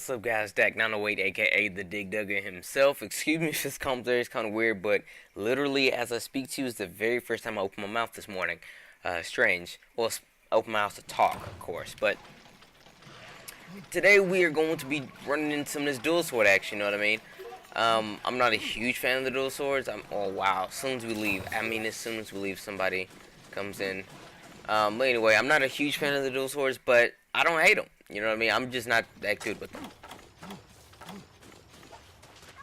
What's up, guys? Dak908, aka the Dig Dugger himself. Excuse me if this commentary is kind of weird, but literally, as I speak to you, is the very first time I opened my mouth this morning. Strange. Well, open my mouth to talk, of course, but today we are going to be running into some of this dual sword action, you know what I mean? I'm not a huge fan of the dual swords. Oh, wow. As soon as we leave, somebody comes in. But anyway, I'm not a huge fan of the dual swords, but I don't hate them. You know what I mean? I'm just not that good with them.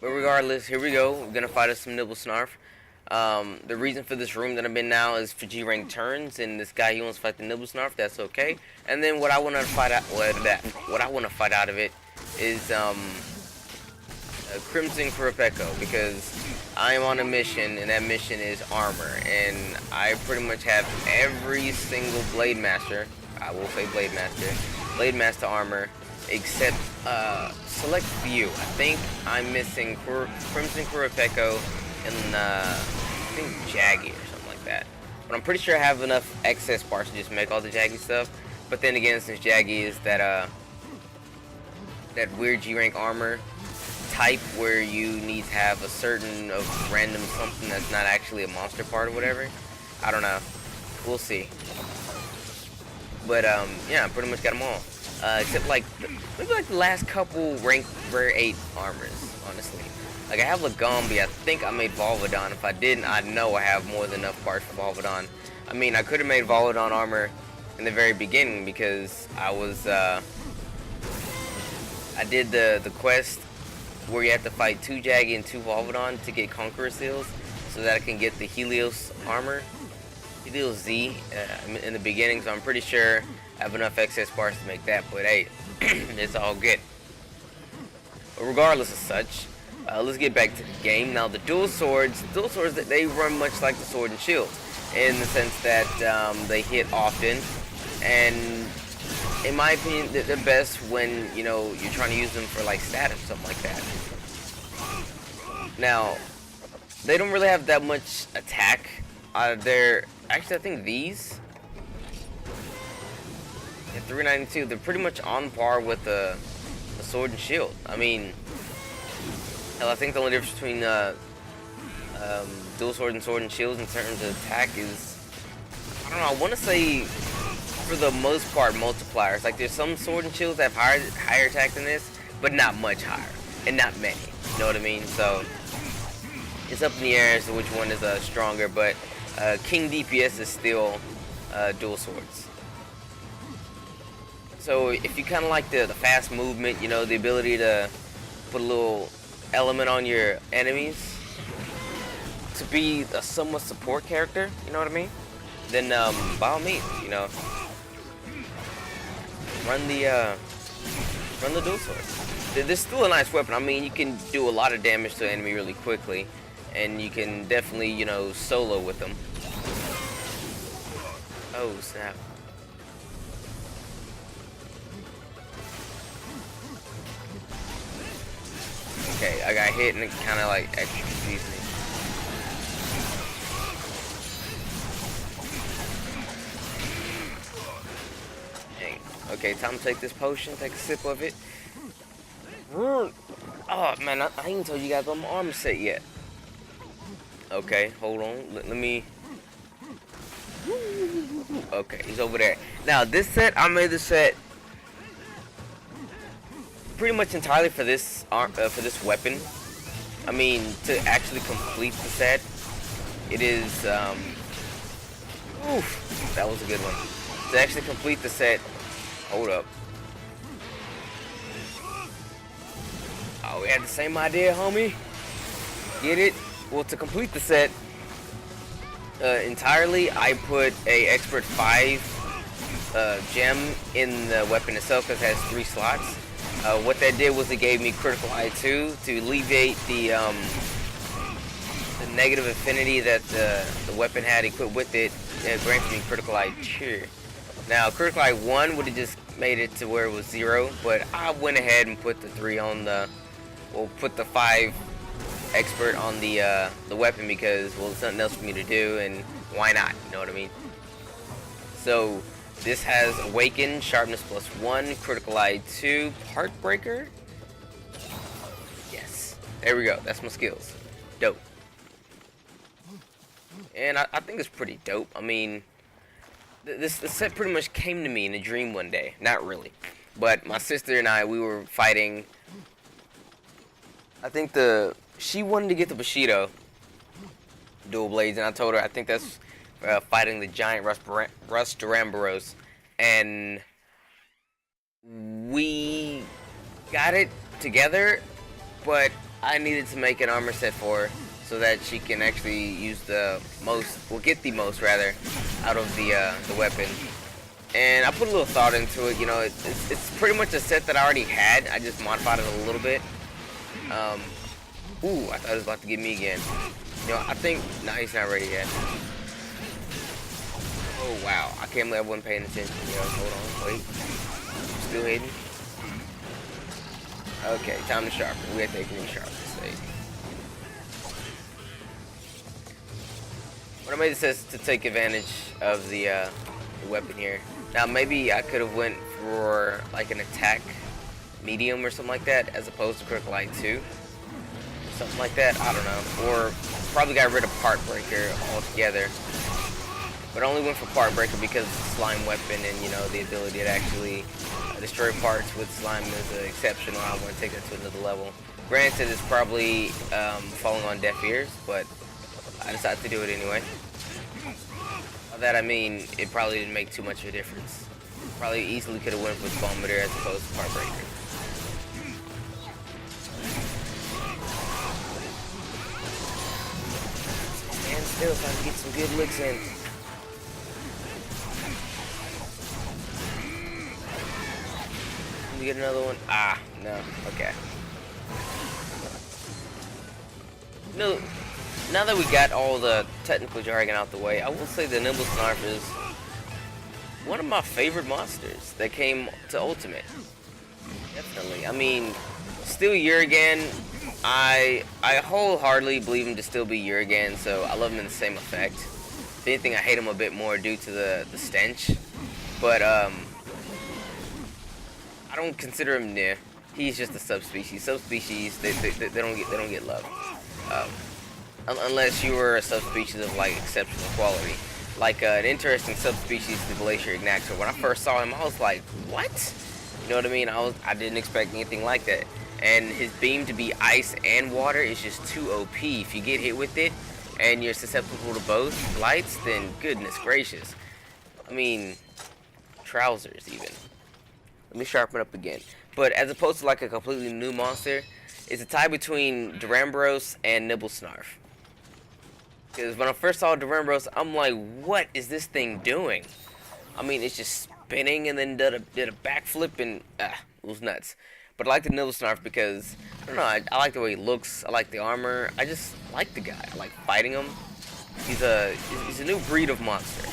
But regardless, here we go. We're gonna fight us some Nibblesnarf. The reason for this room that I'm in now is for G rank turns, and this guy he wants to fight the Nibblesnarf. That's okay. And then what I want to fight out, what I want to fight out of it is a Crimson Kurapeko, because I am on a mission, and that mission is armor, and I pretty much have every single Blade Master. I will say Blade Master armor, except select few. I think I'm missing Crimson Kurapeko and I think Jaggy or something like that. But I'm pretty sure I have enough excess parts to just make all the Jaggy stuff. But then again, since Jaggy is that weird G rank armor type where you need to have a certain of random something that's not actually a monster part or whatever. I don't know. We'll see. But yeah, I pretty much got them all. Except maybe the last couple rank rare 8 armors, honestly. Like I have Lagombi, I think I made Volvidon. If I didn't, I know I have more than enough parts for Volvidon. I mean, I could have made Volvidon armor in the very beginning because I was I did the quest where you have to fight 2 Jaggy and 2 Volvidon to get Conqueror Seals so that I can get the Helios armor. Helios Z in the beginning, so I'm pretty sure I have enough excess parts to make that, but hey, it's all good. But regardless of such, let's get back to the game. Now the dual swords, they run much like the sword and shield, in the sense that they hit often, and in my opinion, they're best when, you know, you're trying to use them for like status or something like that. Now, they don't really have that much attack. Actually, I think these, at 392, they're pretty much on par with the sword and shield. I mean, hell, I think the only difference between dual sword and shields in terms of attack is, I don't know, I want to say, for the most part, multipliers. Like, there's some sword and shields that have higher attack than this, but not much higher, and not many. You know what I mean? So it's up in the air as to which one is stronger, but King DPS is still dual swords. So if you kind of like the fast movement, you know, the ability to put a little element on your enemies, to be a somewhat support character, you know what I mean? Then by all means, you know, run the dual sword. This is still a nice weapon. I mean, you can do a lot of damage to an enemy really quickly, and you can definitely, you know, solo with them. Oh snap. Okay, I got hit and it kind of like extra confused me. Dang. Okay, time to take this potion, take a sip of it. Oh man, I ain't even told you guys about my armor set yet. Okay, hold on. Let me. Okay, he's over there. Now this set, I made the set pretty much entirely for this weapon. I mean, to actually complete the set, it is oof, that was a good one. To actually complete the set, hold up. Oh, we had the same idea, homie. Get it? Well, to complete the set entirely, I put a Expert 5 gem in the weapon itself because it has 3 slots. What that did was it gave me Critical Eye 2 to alleviate the negative affinity that the weapon had equipped with it. It granted me Critical Eye 2. Now, Critical Eye 1 would have just made it to where it was 0, but I went ahead and put the 3 on put the 5 Expert on the weapon because, well, there's nothing else for me to do, and why not? You know what I mean? So this has Awaken, Sharpness +1, Critical Eye 2, Heartbreaker, There we go. That's my skills. Dope. And I think it's pretty dope. I mean, this set pretty much came to me in a dream one day. Not really. But my sister and I, we were fighting. I think she wanted to get the Bushido dual blades, and I told her I think that's fighting the giant Rust-Duramboros. And we got it together, but I needed to make an armor set for her so that she can actually use the most, or get the most rather, out of the weapon. And I put a little thought into it. You know, it's pretty much a set that I already had. I just modified it a little bit. Ooh, I thought it was about to get me again. You know, I think, no, he's not ready yet. Oh wow, I can't believe I wasn't paying attention. Yo, hold on, wait. Still hitting. Okay, time to sharpen. We have to take green sharpen stage. What I made it says to take advantage of the weapon here. Now maybe I could have went for like an attack medium or something like that, as opposed to critical light 2. Something like that, I don't know. Or probably got rid of Part Breaker altogether. But I only went for Part Breaker because it's a slime weapon, and you know, the ability to actually destroy parts with slime is exceptional. I want to take that to another level. Granted, it's probably falling on deaf ears, but I decided to do it anyway. By that I mean, it probably didn't make too much of a difference. Probably easily could have went with Fometer as opposed to Part Breaker. Stand still so I can get some good licks in. Can we get another one? Ah, no. Okay. No. Now that we got all the technical jargon out the way, I will say the Nibblesnarf is one of my favorite monsters that came to Ultimate. Definitely. I mean, still Urigan, I wholeheartedly believe him to still be Urigan, so I love him in the same effect. If anything, I hate him a bit more due to the stench. But I don't consider him near. He's just a subspecies. Subspecies, they don't get love. Unless you were a subspecies of like exceptional quality. Like an interesting subspecies, the Glacier Ignaxor. When I first saw him, I was like, what? You know what I mean? I didn't expect anything like that. And his beam to be ice and water is just too OP. If you get hit with it and you're susceptible to both lights, then goodness gracious. I mean, trousers even. Let me sharpen up again. But as opposed to like a completely new monster, it's a tie between Duramboros and Nibblesnarf. Because when I first saw Duramboros, I'm like, what is this thing doing? I mean, it's just spinning and then did a backflip and it was nuts. But I like the Nibblesnarf because, I don't know, I like the way he looks, I like the armor, I just like the guy, I like fighting him. He's a new breed of monster.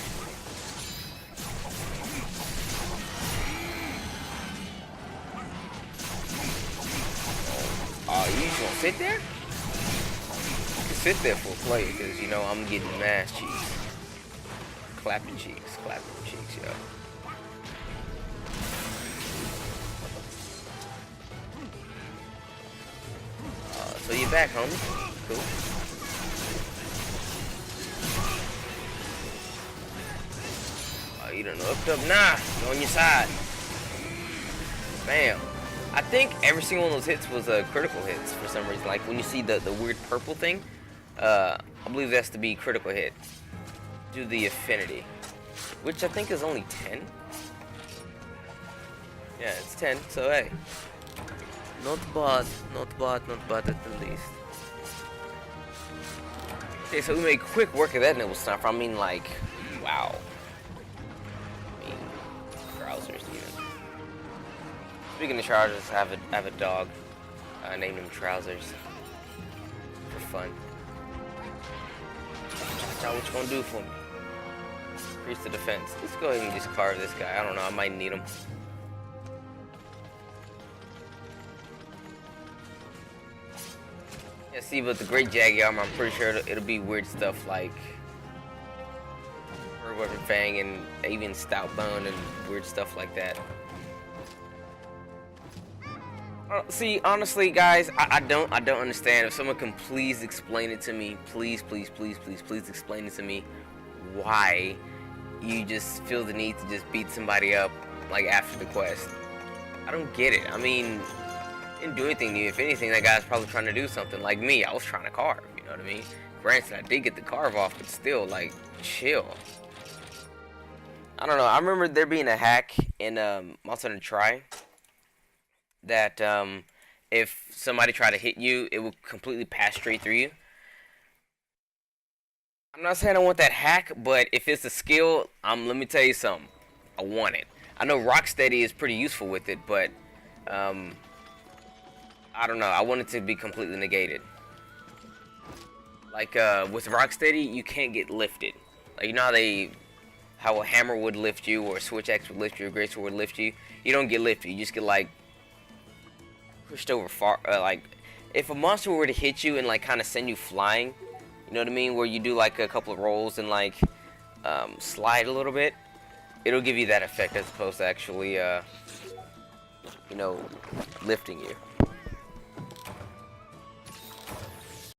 Oh, you just gonna sit there? You can sit there for a play, because, you know, I'm getting them ass cheeks. Clapping cheeks, yo. So you're back, homie. Cool. Oh, you done hooked up? Nah, you're on your side. Bam. I think every single one of those hits was critical hits for some reason. Like when you see the weird purple thing, I believe that's to be critical hit. Do the affinity, which I think is only 10. Yeah, it's 10. So hey, not bad at the least. Okay, so we made quick work of that Nibblesnarf. I mean, like, wow. I mean, trousers even. Speaking of trousers, I have a dog. I named him Trousers for fun. What you gonna do for me? Increase the defense. Let's go ahead and just carve this guy. I don't know. I might need him. Yeah, see, but the Great Jaggy Armor, I'm pretty sure it'll be weird stuff like Weapon Fang and even Stout Bone and weird stuff like that. I See, honestly, guys, I don't understand. If someone can please explain it to me, please, please, please, please, please explain it to me. Why you just feel the need to just beat somebody up like after the quest? I don't get it. I mean, didn't do anything to you. If anything, that guy's probably trying to do something. Like me, I was trying to carve. You know what I mean? Granted, I did get the carve off, but still, like, chill. I don't know. I remember there being a hack in Monster Hunter Tri that if somebody tried to hit you, it would completely pass straight through you. I'm not saying I want that hack, but if it's a skill, let me tell you something. I want it. I know Rocksteady is pretty useful with it, but I don't know. I want it to be completely negated. Like with Rocksteady, you can't get lifted. Like you know how a hammer would lift you, or a switch axe would lift you, or a greatsword would lift you. You don't get lifted. You just get like pushed over far. Like if a monster were to hit you and like kind of send you flying, you know what I mean? Where you do like a couple of rolls and like slide a little bit, it'll give you that effect as opposed to actually you know, lifting you.